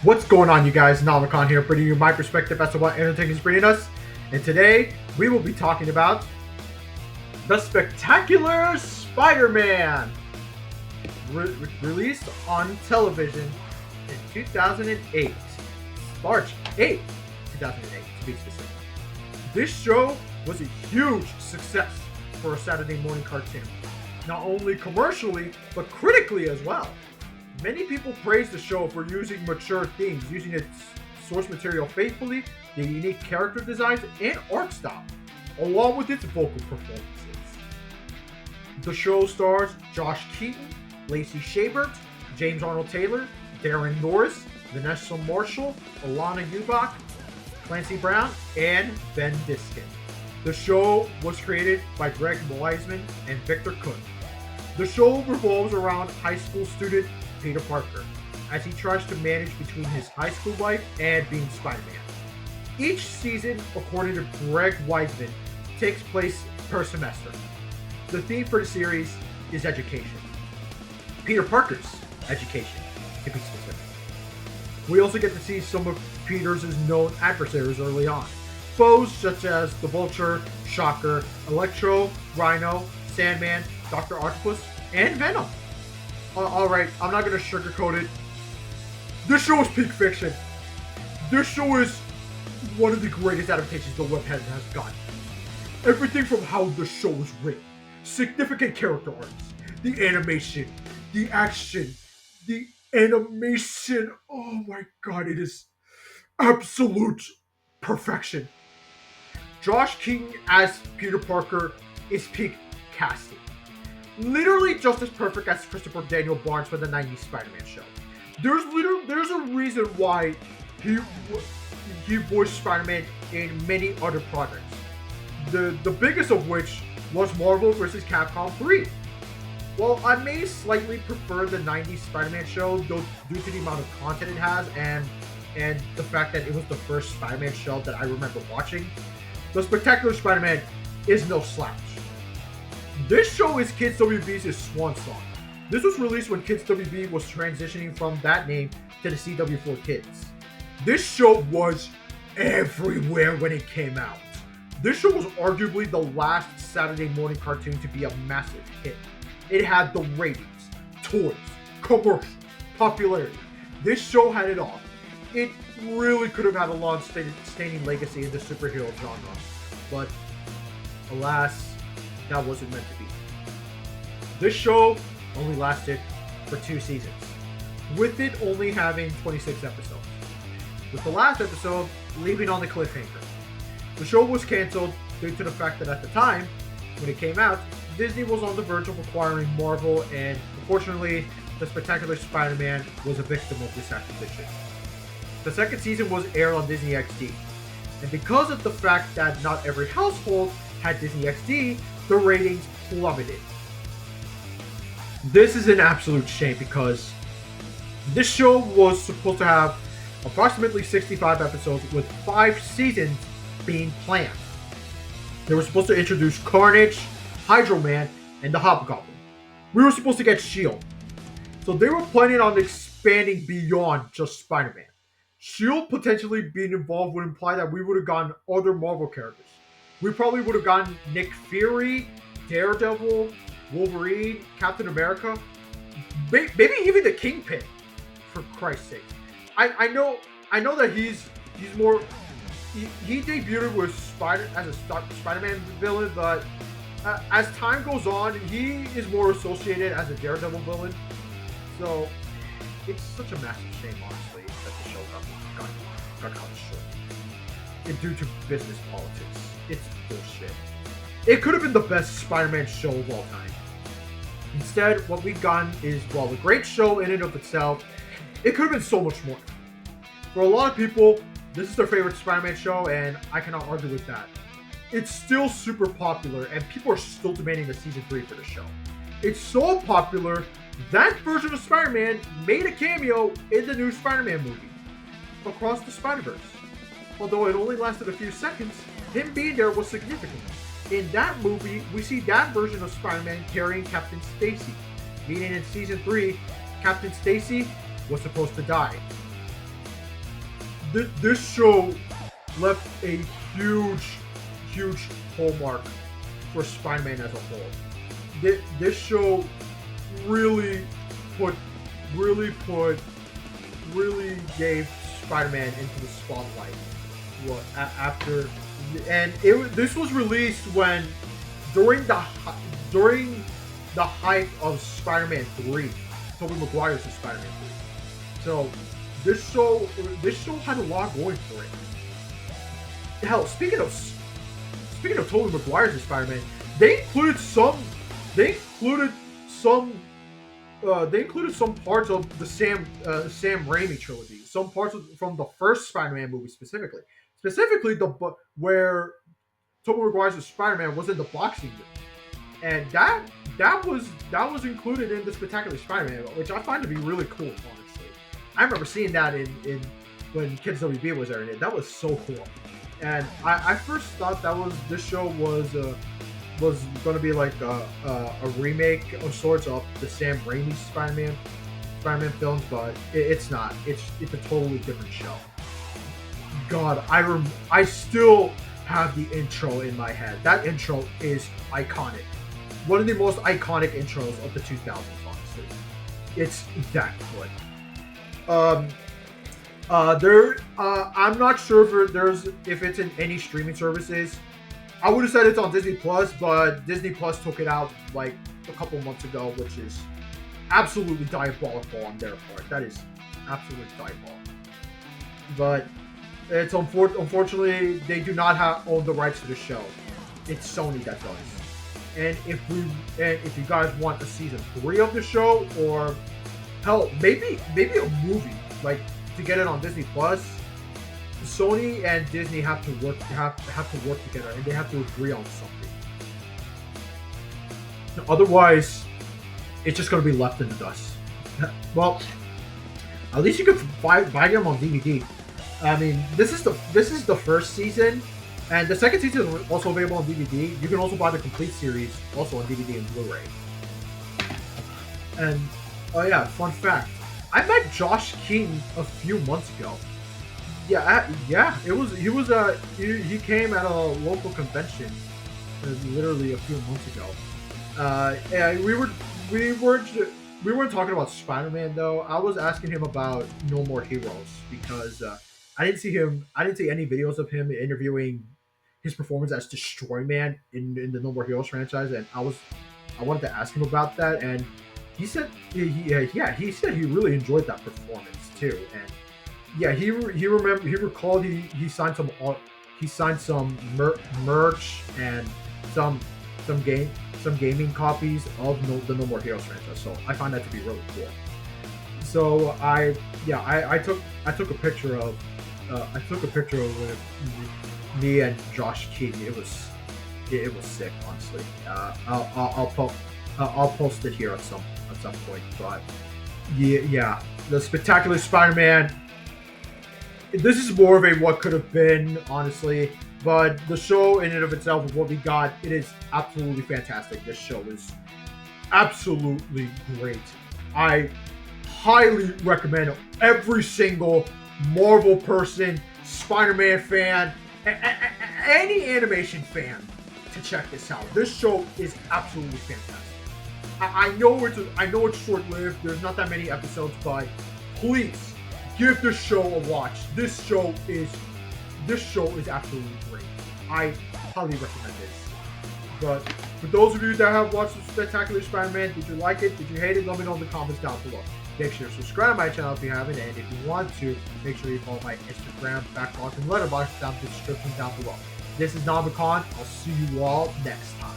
What's going on, you guys? Namicon here, bringing you my perspective as to what entertainment is bringing us. And today, we will be talking about The Spectacular Spider-Man, released on television in 2008, March 8th, 2008, to be specific. This show was a huge success for a Saturday morning cartoon, not only commercially, but critically as well. Many people praise the show for using mature themes, using its source material faithfully, the unique character designs, and art style, along with its vocal performances. The show stars Josh Keaton, Lacey Chabert, James Arnold Taylor, Darren Norris, Vanessa Marshall, Alana Ubach, Clancy Brown, and Ben Diskin. The show was created by Greg Weisman and Victor Kuhn. The show revolves around high school student Peter Parker, as he tries to manage between his high school life and being Spider-Man. Each season, according to Greg Weisman, takes place per semester. The theme for the series is education. Peter Parker's education, to be specific. We also get to see some of Peter's known adversaries early on. Foes such as the Vulture, Shocker, Electro, Rhino, Sandman, Dr. Octopus, and Venom. Alright, I'm not going to sugarcoat it. This show is peak fiction. This show is one of the greatest adaptations the web has gotten. Everything from how the show was written, significant character arcs, the animation, the action, the animation. Oh my god, it is absolute perfection. Josh Keaton as Peter Parker is peak casting. Literally just as perfect as Christopher Daniel Barnes for the 90s Spider-Man show. There's a reason why he voiced Spider-Man in many other projects. The biggest of which was Marvel vs. Capcom 3. While I may slightly prefer the 90s Spider-Man show, though, due to the amount of content it has and the fact that it was the first Spider-Man show that I remember watching, The Spectacular Spider-Man is no slouch. This show is Kids WB's swan song. This was released when Kids WB was transitioning from that name to the CW4 Kids. This show was everywhere when it came out. This show was arguably the last Saturday morning cartoon to be a massive hit. It had the ratings, toys, commercials, popularity. This show had it all. It really could have had a long-standing legacy in the superhero genre, but alas, that wasn't meant to be. This show only lasted for 2 seasons, with it only having 26 episodes, with the last episode leaving on the cliffhanger. The show was canceled due to the fact that at the time, when it came out, Disney was on the verge of acquiring Marvel, and unfortunately, The Spectacular Spider-Man was a victim of this acquisition. The second season was aired on Disney XD, and because of the fact that not every household had Disney XD, the ratings plummeted. This is an absolute shame because this show was supposed to have approximately 65 episodes with 5 seasons being planned. They were supposed to introduce Carnage, Hydro Man, and the Hobgoblin. We were supposed to get S.H.I.E.L.D. So they were planning on expanding beyond just Spider-Man. S.H.I.E.L.D. potentially being involved would imply that we would have gotten other Marvel characters. We probably would have gotten Nick Fury, Daredevil, Wolverine, Captain America, maybe even the Kingpin, for Christ's sake. I know that he's more. He debuted with as a Spider-Man villain, but as time goes on, he is more associated as a Daredevil villain. So it's such a massive shame, honestly, that the show got cut short. And due to business politics. It's bullshit. It could have been the best Spider-Man show of all time. Instead, what we've gotten is, while a great show in and of itself, it could have been so much more. For a lot of people, this is their favorite Spider-Man show, and I cannot argue with that. It's still super popular, and people are still demanding a season 3 for the show. It's so popular, that version of Spider-Man made a cameo in the new Spider-Man movie, Across the Spider-Verse. Although it only lasted a few seconds, him being there was significant. In that movie, we see that version of Spider-Man carrying Captain Stacy, meaning in Season 3, Captain Stacy was supposed to die. this show left a huge hallmark for Spider-Man as a whole. This show really put, really put, really gave Spider-Man into the spotlight. Well, after, and this was released when during the height of Spider-Man 3, Tobey Maguire's Spider-Man 3. So this show had a lot going for it. Hell, speaking of Tobey Maguire's Spider-Man, they included some they included some parts of the Sam Raimi trilogy, some parts from the first Spider-Man movie specifically where Tobey Maguire's Spider-Man was in the boxing ring, and that was included in the Spectacular Spider-Man, which I find to be really cool. Honestly, I remember seeing that in when Kids WB was airing it. That was so cool, and I first thought this show was going to be like a remake of sorts of the Sam Raimi Spider-Man films, but it's not. It's a totally different show. God, I still have the intro in my head. That intro is iconic. One of the most iconic intros of the 2000s, honestly. It's that good. I'm not sure if it's in any streaming services. I would have said it's on Disney Plus, but Disney Plus took it out like a couple months ago, which is absolutely diabolical on their part. That is absolutely diabolical. But it's unfortunately they do not own the rights to the show. It's Sony that does. And if you guys want a season 3 of the show, or hell, maybe a movie like to get it on Disney Plus, Sony and Disney have to work together, and they have to agree on something. Otherwise, it's just going to be left in the dust. Well, at least you can buy them on DVD. I mean, this is the first season, and the second season is also available on DVD. You can also buy the complete series also on DVD and Blu-ray. And oh yeah, fun fact: I met Josh Keaton a few months ago. Yeah. He came at a local convention, literally a few months ago. And we weren't talking about Spider-Man though. I was asking him about No More Heroes because I didn't see any videos of him interviewing his performance as Destroy Man in the No More Heroes franchise, and I wanted to ask him about that, and he said he said he really enjoyed that performance too, and yeah, he recalled he signed some merch and some gaming copies of the No More Heroes franchise. So I find that to be really cool. So I took a picture of me and Josh Keaton. It was sick, honestly. I'll post it here at some point. But yeah, the Spectacular Spider-Man. This is more of a what could have been, honestly. But the show in and of itself, with what we got, it is absolutely fantastic. This show is absolutely great. I highly recommend every single Marvel person, Spider-Man fan, any animation fan to check this out. This show is absolutely fantastic. I know it's short-lived. There's not that many episodes, but please give this show a watch. This show is absolutely great. I highly recommend this. But for those of you that have watched the Spectacular Spider-Man, did you like it? Did you hate it? Let me know in the comments down below. Make sure to subscribe to my channel if you haven't, and if you want to, make sure you follow my Instagram, Backlog, and Letterboxd down in the description down below. This is Namicon. I'll see you all next time.